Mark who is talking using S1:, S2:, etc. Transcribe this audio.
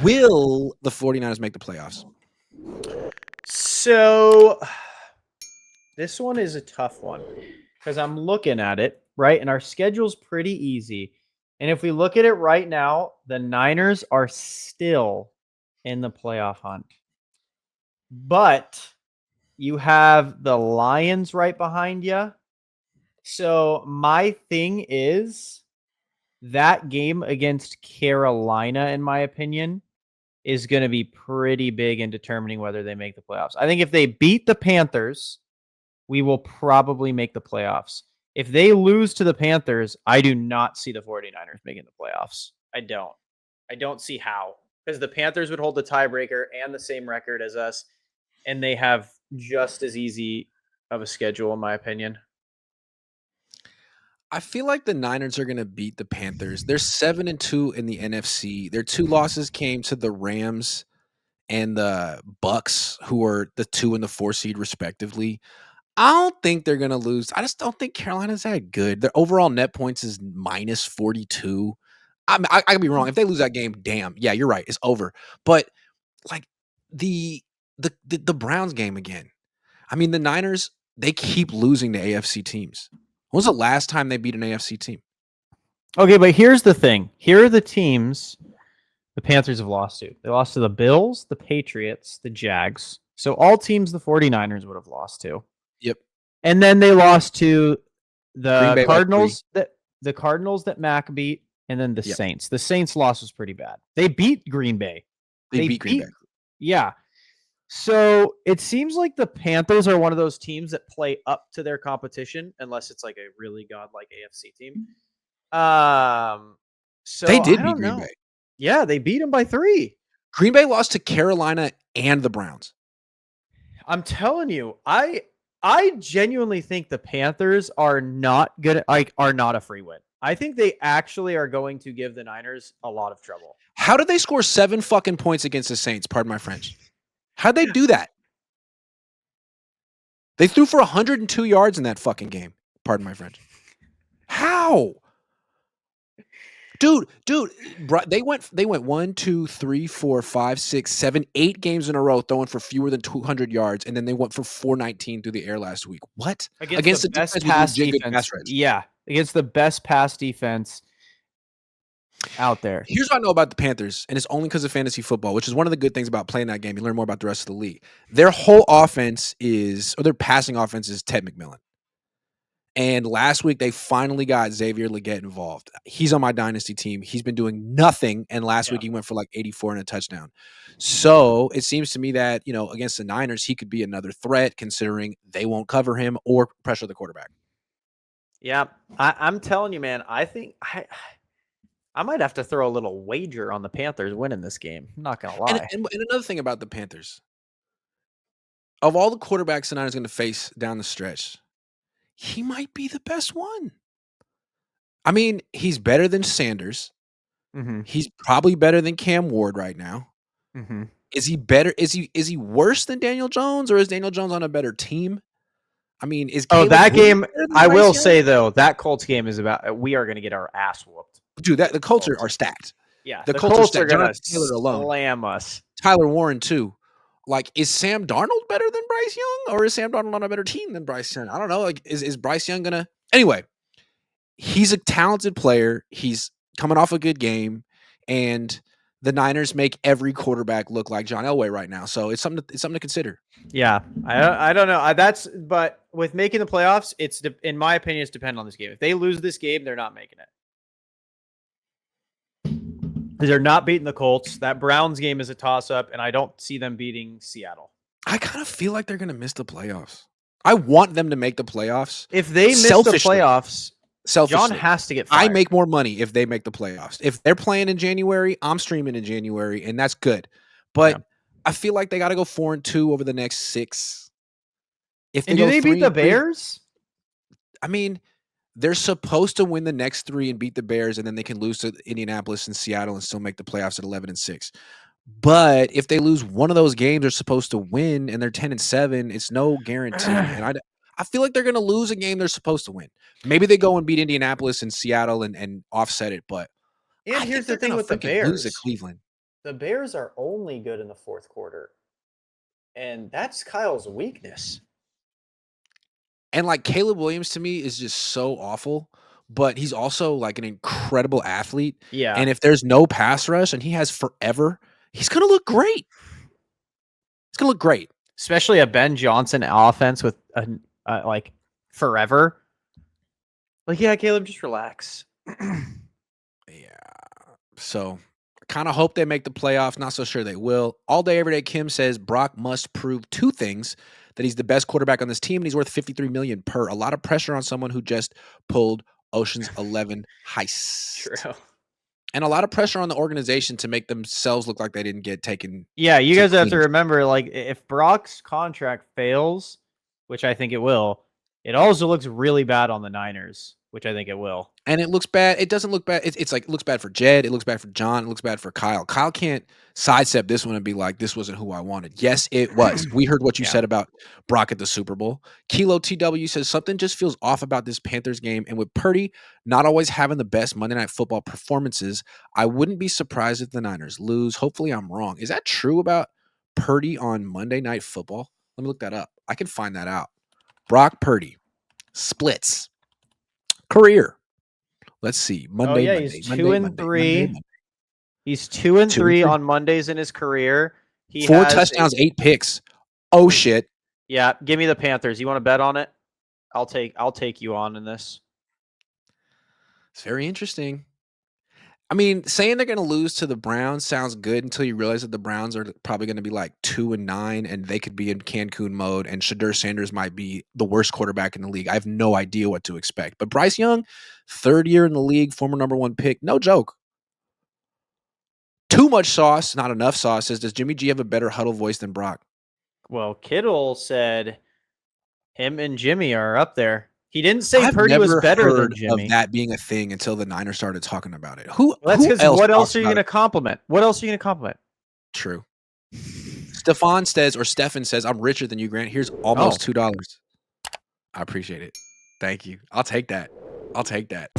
S1: Will the 49ers make the playoffs?
S2: So this one is a tough one because I'm looking at it, right? And our schedule's pretty easy. And if we look at it right now, the Niners are still in the playoff hunt. But you have the Lions right behind you. So my thing is that game against Carolina, in my opinion, is going to be pretty big in determining whether they make the playoffs. I think if they beat the Panthers, we will probably make the playoffs. If they lose to the Panthers, I do not see the 49ers making the playoffs. I don't. I don't see how. Because the Panthers would hold the tiebreaker and the same record as us, and they have just as easy of a schedule, in my opinion.
S1: I feel like the Niners are going to beat the Panthers. They're 7-2 in the NFC. Their two losses came to the Rams and the Bucks, who are the 2 and the 4 seed respectively. I don't think they're going to lose. I just don't think Carolina's that good. Their overall net points is minus 42. I could be wrong. If they lose that game, damn. Yeah, you're right. It's over. But like the the Browns game again. I mean, the Niners, they keep losing to AFC teams. When was the last time they beat an AFC team?
S2: Okay, but here's the thing. Here are the teams the Panthers have lost to. They lost to the Bills, the Patriots, the Jags. So all teams the 49ers would have lost to.
S1: Yep.
S2: And then they lost to
S1: Green
S2: the
S1: Bay by 3.
S2: Cardinals that Mac beat, and then the
S1: Yep.
S2: Saints. The Saints loss was pretty bad. They beat Green Bay.
S1: They beat Green Bay.
S2: Yeah. So it seems like the Panthers are one of those teams that play up to their competition, unless it's like a really godlike AFC team. So
S1: They did
S2: I
S1: beat
S2: don't
S1: Green
S2: know.
S1: Bay.
S2: Yeah, they beat them by 3.
S1: Green Bay lost to Carolina and the Browns.
S2: I'm telling you, I genuinely think the Panthers are not are not a free win. I think they actually are going to give the Niners a lot of trouble.
S1: How did they score 7 fucking points against the Saints? Pardon my French. How'd they do that? They threw for 102 yards in that fucking game. Pardon my French. How? Dude, they went 1, 2, 3, 4, 5, 6, 7, 8 games in a row throwing for fewer than 200 yards, and then they went for 419 through the air last week. What?
S2: Against the best pass defense. Yeah, against the best pass defense out there.
S1: Here's what I know about the Panthers, and it's only because of fantasy football, which is one of the good things about playing that game. You learn more about the rest of the league. Their whole offense their passing offense is Ted McMillan. And last week, they finally got Xavier Legette involved. He's on my dynasty team. He's been doing nothing, and last week he went for like 84 and a touchdown. So it seems to me that, against the Niners, he could be another threat considering they won't cover him or pressure the quarterback.
S2: Yeah, I'm telling you, man, I think I might have to throw a little wager on the Panthers winning this game. I'm not going to lie.
S1: And another thing about the Panthers, of all the quarterbacks the Niners are going to face down the stretch, he might be the best one. I mean, he's better than Sanders.
S2: Mm-hmm.
S1: He's probably better than Cam Ward right now.
S2: Mm-hmm.
S1: Is he better? Is he worse than Daniel Jones, or is Daniel Jones on a better team? I mean, is
S2: Caleb that game? I will say
S1: Young?
S2: Though that Colts game is about we are going to get our ass whooped.
S1: Dude, the Colts are stacked.
S2: Yeah,
S1: the Colts are
S2: going to slam us.
S1: Tyler Warren too. Like, is Sam Darnold better than Bryce Young, or is Sam Darnold on a better team than Bryce Young? I don't know. Like, is Bryce Young gonna? Anyway, he's a talented player. He's coming off a good game, and the Niners make every quarterback look like John Elway right now. So it's something to consider.
S2: Yeah, I don't know. But with making the playoffs, it's in my opinion, it's dependent on this game. If they lose this game, they're not making it. They're not beating the Colts. That Browns game is a toss-up, and I don't see them beating Seattle.
S1: I kind of feel like they're going to miss the playoffs. I want them to make the playoffs.
S2: If they miss the playoffs, John has to get fired.
S1: I make more money if they make the playoffs. If they're playing in January, I'm streaming in January, and that's good. But I feel like they got to go 4-2 over the next 6.
S2: If do they beat the Bears?
S1: I mean, they're supposed to win the next 3 and beat the Bears, and then they can lose to Indianapolis and Seattle and still make the playoffs at 11-6. But if they lose one of those games, they're supposed to win, and they're 10-7. It's no guarantee. And I feel like they're going to lose a game they're supposed to win. Maybe they go and beat Indianapolis and Seattle and offset it. But
S2: here's the thing with the Bears:
S1: lose at Cleveland.
S2: The Bears are only good in the fourth quarter, and that's Kyle's weakness.
S1: And, like, Caleb Williams to me is just so awful, but he's also, like, an incredible athlete,
S2: Yeah,
S1: and if there's no pass rush and he has forever, he's gonna look great. It's gonna look great.
S2: especially a Ben Johnson offense with like forever. Like, yeah, Caleb, just relax.
S1: Yeah. So, I kinda hope they make the playoffs, not so sure they will. All day, every day, Kim says Brock must prove 2 things: that he's the best quarterback on this team and he's worth $53,000,000 per. A lot of pressure on someone who just pulled Ocean's 11 heist.
S2: True.
S1: And a lot of pressure on the organization to make themselves look like they didn't get taken
S2: Yeah, you
S1: to the
S2: guys have to
S1: cleaners.
S2: remember, like, if Brock's contract fails, which I think it will, it also looks really bad on the Niners, which I think it will.
S1: And it looks bad. It doesn't look bad. It's like it looks bad for Jed. It looks bad for John. It looks bad for Kyle. Kyle can't sidestep this one and be like, "This wasn't who I wanted." Yes, it was. We heard what you
S2: Yeah.
S1: said about Brock at the Super Bowl. Kilo TW says something just feels off about this Panthers game, and with Purdy not always having the best Monday Night Football performances, I wouldn't be surprised if the Niners lose. Hopefully, I'm wrong. Is that true about Purdy on Monday Night Football? Let me look that up. I can find that out. Brock Purdy splits career. Let's see.
S2: Oh
S1: Monday,
S2: yeah, he's
S1: Monday,
S2: two
S1: Monday,
S2: and
S1: Monday, Monday,
S2: three.
S1: Monday.
S2: He's 2 and 3
S1: 2 and 3.
S2: on Mondays in his career. He
S1: 4
S2: has a
S1: touchdowns, 8 picks. Oh,
S2: ooh,
S1: shit.
S2: yeah. Give me the Panthers. You want to bet on it? I'll take you on in this.
S1: It's very interesting. I mean, saying they're gonna lose to the Browns sounds good until you realize that the Browns are probably gonna be, like, 2-9, and they could be in Cancun mode, and Shadur Sanders might be the worst quarterback in the league. I have no idea what to expect. But Bryce Young, 3rd year in the league, former number 1 pick, no joke. Too much sauce, not enough sauce, says, "Does Jimmy G have a better huddle voice than Brock?"
S2: Well, Kittle said him and Jimmy are up there. He didn't say
S1: I've
S2: Purdy was
S1: never
S2: better than
S1: heard of
S2: Jimmy.
S1: that being a thing until the Niners started talking about it. Who
S2: Well, that's
S1: who
S2: because
S1: else
S2: what else
S1: talks
S2: are you
S1: about
S2: going
S1: it?
S2: to compliment? What else are you going to compliment?
S1: True. Stefan says, or Stefan says, "I'm richer than you, Grant. Here's almost
S2: Oh,
S1: $2." I appreciate it. Thank you. I'll take that. I'll take that.